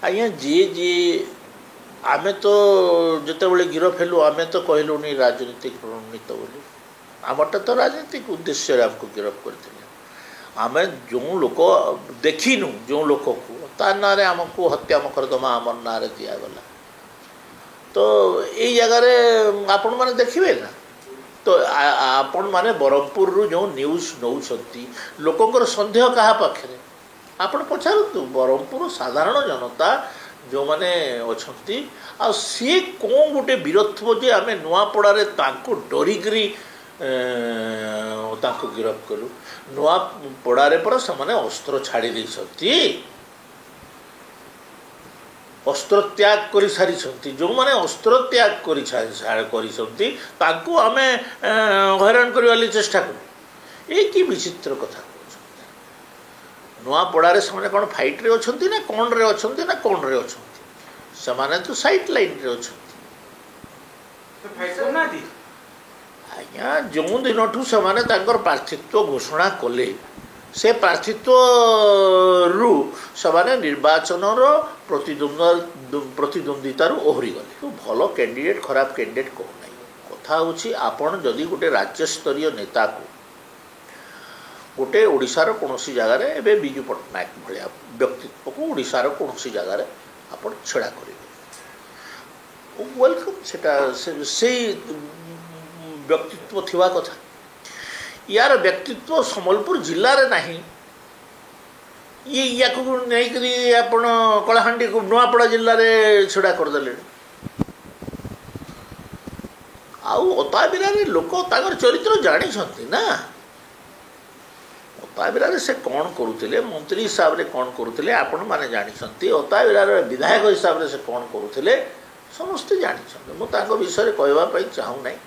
ଆଜ୍ଞା ଯିଏ ଆମେ ତ ଯେତେବେଳେ ଗିରଫ ହେଲୁ ଆମେ ତ କହିଲୁନି ରାଜନୀତିକ ପ୍ରଣୀତ ବୋଲି। ଆମରଟା ତ ରାଜନୀତିକ ଉଦ୍ଦେଶ୍ୟରେ ଆମକୁ ଗିରଫ କରିଥିଲେ। ଆମେ ଯେଉଁ ଲୋକ ଦେଖିନୁ ଯେଉଁ ଲୋକକୁ ତା ନାଁରେ ଆମକୁ ହତ୍ୟା ମକଦ୍ଦମା ଆମର ନାଁରେ ଦିଆଗଲା। ତ ଏଇ ଜାଗାରେ ଆପଣମାନେ ଦେଖିବେ ନା, ତ ଆପଣମାନେ ବ୍ରହ୍ମପୁରରୁ ଯେଉଁ ନ୍ୟୁଜ୍ ନେଉଛନ୍ତି ଲୋକଙ୍କର ସନ୍ଦେହ କାହା ପାଖରେ ଆପଣ ପଚାରନ୍ତୁ। ବ୍ରହ୍ମପୁର ସାଧାରଣ ଜନତା ଯେଉଁମାନେ ଅଛନ୍ତି ଆଉ ସିଏ କ'ଣ ଗୋଟେ ବୀରତ୍ୱ ଯେ ଆମେ ନୂଆପଡ଼ାରେ ତାଙ୍କୁ ଡରିକିରି ତାଙ୍କୁ ଗିରଫ କଲୁ। ନୂଆପଡ଼ାରେ ପରା ସେମାନେ ଅସ୍ତ୍ର ଛାଡ଼ି ଦେଇଛନ୍ତି, ଅସ୍ତ୍ର ତ୍ୟାଗ କରିସାରିଛନ୍ତି। ଯେଉଁମାନେ ଅସ୍ତ୍ର ତ୍ୟାଗ କରିଛନ୍ତି ତାଙ୍କୁ ଆମେ ହଇରାଣ କରିବା ଲାଗି ଚେଷ୍ଟା କରୁ। ଏ କି ବିଚିତ୍ର କଥା କହୁଛନ୍ତି। ନୂଆପଡ଼ାରେ ସେମାନେ କ'ଣ ଫାଇଟ୍ରେ ଅଛନ୍ତି ନା କ'ଣରେ ଅଛନ୍ତି ନା କ'ଣରେ ଅଛନ୍ତି? ସେମାନେ ତ ସାଇଡ୍ ଲାଇନ୍ରେ ଅଛନ୍ତି। ଆଜ୍ଞା ଯେଉଁ ଦିନଠୁ ସେମାନେ ତାଙ୍କର ପ୍ରାର୍ଥିତ୍ୱ ଘୋଷଣା କଲେ ସେ ପ୍ରାର୍ଥିତ୍ୱରୁ ସେମାନେ ନିର୍ବାଚନର ପ୍ରତିଦ୍ୱନ୍ଦିତାରୁ ଓହରିଗଲେ। ଭଲ କ୍ୟାଣ୍ଡିଡେଟ୍ ଖରାପ କ୍ୟାଣ୍ଡିଡେଟ୍ କହୁନାହିଁ। କଥା ହେଉଛି ଆପଣ ଯଦି ଗୋଟେ ରାଜ୍ୟସ୍ତରୀୟ ନେତାକୁ ଗୋଟେ ଓଡ଼ିଶାର କୌଣସି ଜାଗାରେ ଏବେ ବିଜୁ ପଟ୍ଟନାୟକ ଭଳିଆ ବ୍ୟକ୍ତିତ୍ୱକୁ ଓଡ଼ିଶାର କୌଣସି ଜାଗାରେ ଆପଣ ଛିଡ଼ା କରିବେ, ୱେଲକମ୍। ସେଟା ସେଇ ବ୍ୟକ୍ତିତ୍ୱ ଥିବା କଥା। ୟାର ବ୍ୟକ୍ତିତ୍ୱ ସମ୍ବଲପୁର ଜିଲ୍ଲାରେ ନାହିଁ। ୟାକୁ ନେଇକରି ଆପଣ କଳାହାଣ୍ଡିକୁ ନୂଆପଡ଼ା ଜିଲ୍ଲାରେ ଛିଡ଼ା କରିଦେଲେଣି। ଆଉ ଅତାବିରାରେ ଲୋକ ତାଙ୍କର ଚରିତ୍ର ଜାଣିଛନ୍ତି ନା। ଅତାବିରାରେ ସେ କ'ଣ କରୁଥିଲେ, ମନ୍ତ୍ରୀ ହିସାବରେ କ'ଣ କରୁଥିଲେ ଆପଣମାନେ ଜାଣିଛନ୍ତି। ଅତାବିରାର ବିଧାୟକ ହିସାବରେ ସେ କ'ଣ କରୁଥିଲେ ସମସ୍ତେ ଜାଣିଛନ୍ତି। ମୁଁ ତାଙ୍କ ବିଷୟରେ କହିବା ପାଇଁ ଚାହୁଁନାହିଁ।